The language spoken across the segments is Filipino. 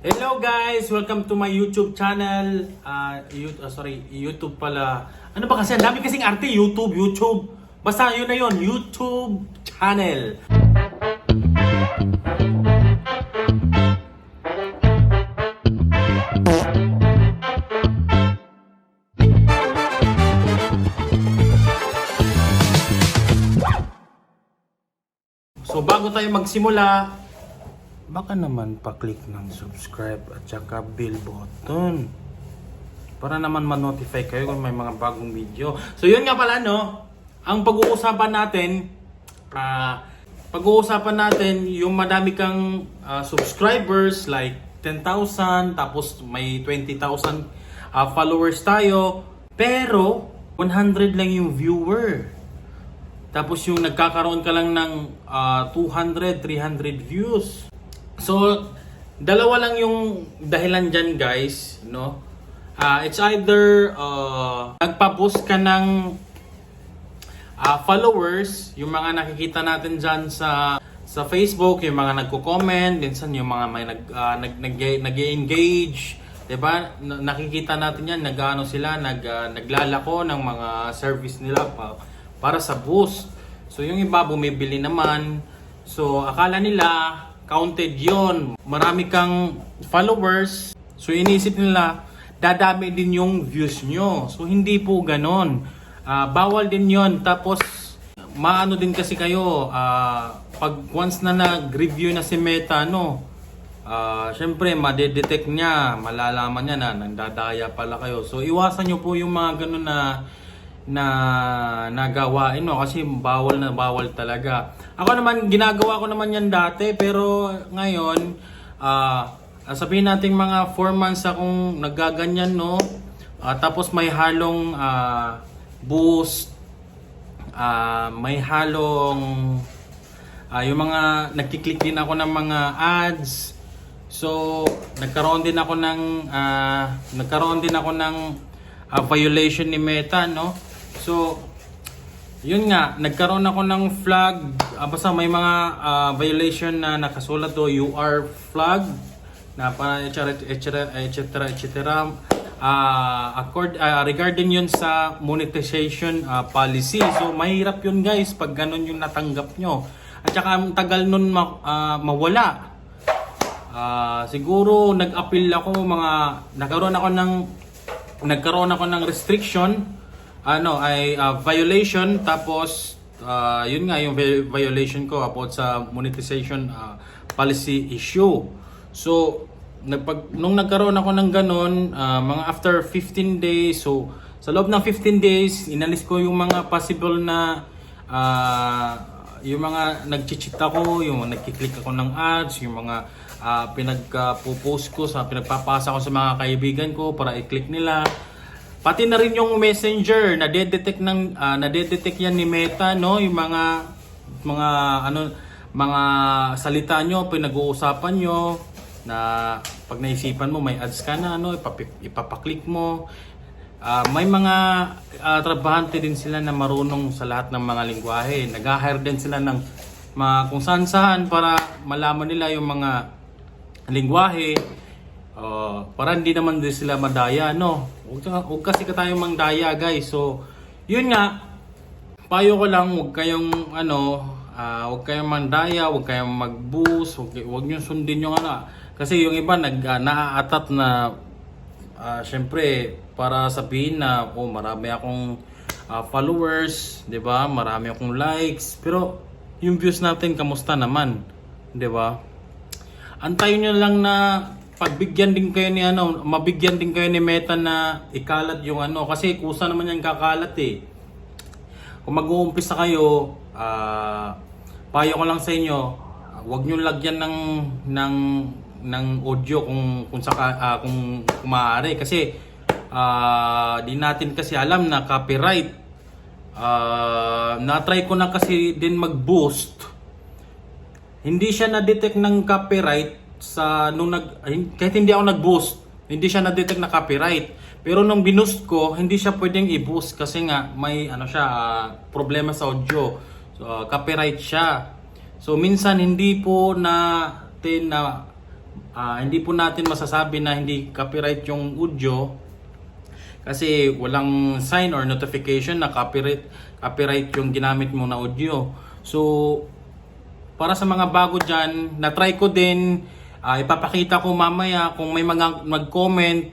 Hello guys! Welcome to my YouTube channel. YouTube pala. Ano ba kasi? Ang dami kasing arte. YouTube. Basta yun na yun. YouTube channel. So bago tayo magsimula, baka naman pa-click ng subscribe at saka bell button para naman ma-notify kayo kung may mga bagong video. So yun nga pala no, ang pag-uusapan natin yung madami kang subscribers like 10,000 tapos may 20,000 followers tayo pero 100 lang yung viewer. Tapos yung nagkakaroon ka lang ng 200, 300 views. So, dalawa lang yung dahilan dyan guys, no? It's either nagpa-boost ka ng followers, yung mga nakikita natin dyan sa Facebook, yung mga nagko-comment, minsan yung mga may nag-engage, 'di ba? Nakikita natin yan, naglalako ng mga service nila para sa boost. So, yung iba bumibili naman. So, akala nila counted yon, marami kang followers, so inisip nila dadami din yung views nyo. So hindi po ganon, bawal din yon. Tapos maano din kasi kayo pag once na nag-review na si Meta syempre madedetect niya, malalaman niya na nandadaya pala kayo. So iwasan nyo po yung mga ganon na nagawain kasi bawal na bawal talaga. Ako naman ginagawa ko naman yan dati, pero ngayon sabihin natin mga 4 months akong nagaganyan tapos may halong boost, may halong yung mga nagki-click din ako ng mga ads. So nagkaroon din ako ng violation ni Meta So, yun nga, nagkaroon ako ng flag, basta may mga violation na nakasulat you are flagged, na para etc. Regarding yun sa monetization policy. So, mahirap yun guys pag ganun yung natanggap nyo. At saka ang tagal nun mawala. Siguro nag-appeal ako, nagkaroon ako ng restriction, violation, tapos yun nga yung violation ko about sa monetization policy issue. So nung nagkaroon ako ng ganun, mga after 15 days, so sa loob ng 15 days inalis ko yung mga possible na yung mga nag-cheat ako, yung nagki-click ako ng ads, yung mga pinagpo-post ko pinagpapasa ko sa mga kaibigan ko para i-click nila. Pati na rin yung Messenger, nadedetect yan ni Meta, yung mga salita nyo, pinag-uusapan nyo na pag naisipan mo may ads ka na, ipapaklik mo. May mga trabahante din sila na marunong sa lahat ng mga lingwahe. Nag-hire din sila ng kung saan para malaman nila yung mga lingwahe. Para hindi naman din sila madaya, Huwag kasi tayong mangdaya, guys. So, yun nga, payo ko lang, huwag kayong mandaya, huwag kayong mag-boost, huwag niyo sundin yung kasi yung iba naaatat na syempre para sabihin na marami akong followers, 'di ba? Marami akong likes, pero yung views natin kamusta naman, 'di ba? Antayin niyo lang na mabigyan din kayo ni Meta na ikalat yung kasi kusa naman yan kakalat Kung mag-uumpisa kayo, payo ko lang sa inyo, huwag niyo lagyan ng audio kung maaari, kasi di natin kasi alam na copyright. Na-try ko na kasi din mag-boost, hindi siya na-detect ng copyright kahit hindi ako nag-boost, hindi siya na-detect na copyright. Pero nung binoost ko, hindi siya pwedeng i-boost kasi nga may problema sa audio. So, copyright siya. So minsan hindi po natin na Hindi po natin masasabi na hindi copyright yung audio kasi walang sign or notification na copyright yung ginamit mo na audio. So para sa mga bago dyan, na-try ko din, ipapakita ko mamaya kung may mga mag-comment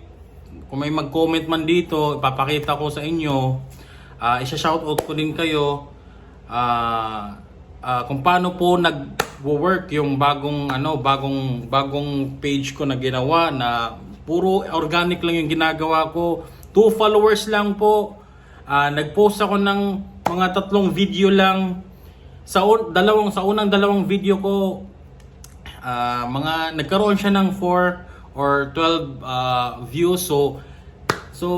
man dito, ipapakita ko sa inyo. Isa-shoutout ko din kayo kung paano po nag-work yung bagong page ko na ginawa na puro organic lang yung ginagawa ko. 2 followers lang po. Nag-post ako ng mga 3 video lang. Sa unang dalawang video ko, nagkaroon siya ng 4 or 12 views. So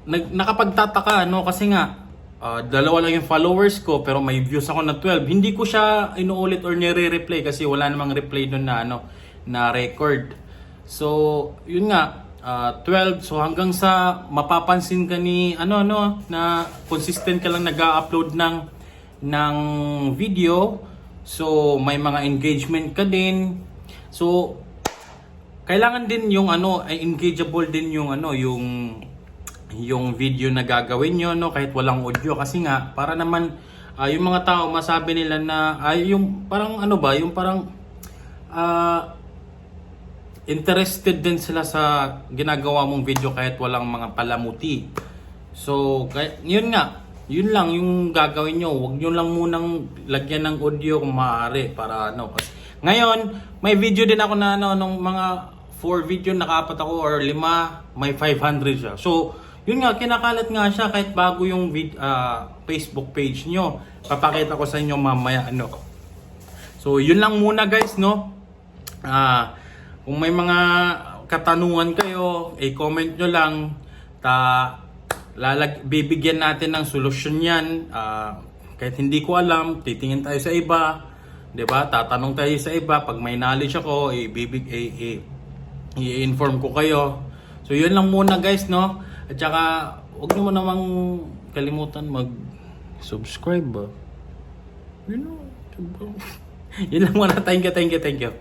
nakapagtataka kasi nga dalawa lang yung followers ko pero may views ako na 12. Hindi ko siya inuulit or nire-replay kasi wala namang replay doon na record. So yun nga, 12. So hanggang sa mapapansin ka ni na consistent ka lang nag-upload ng video. So may mga engagement ka din. So kailangan din yung ay engageable din yung video na gagawin nyo kahit walang audio kasi nga para naman yung mga tao masabi nila na yung parang yung parang interested din sila sa ginagawa mong video kahit walang mga palamuti. So yun lang yung gagawin nyo. Huwag nyo lang munang lagyan ng audio kung maaari para kasi ngayon may video din ako na nung mga 4 video naka-apat ako or 5 may 500 siya. So yun nga, kinakalat nga siya kahit bago yung Facebook page nyo. Papakita ko sa inyo mamaya So yun lang muna guys kung may mga katanungan kayo, i-comment nyo lang. Bibigyan natin ng solusyon yan. Kahit hindi ko alam, titingin tayo sa iba. 'Di ba? Tatanong tayo sa iba. Pag may knowledge ako, i-inform ko kayo. So yun lang muna guys At saka, huwag nyo mo namang kalimutan mag-subscribe Yun lang muna. Thank you.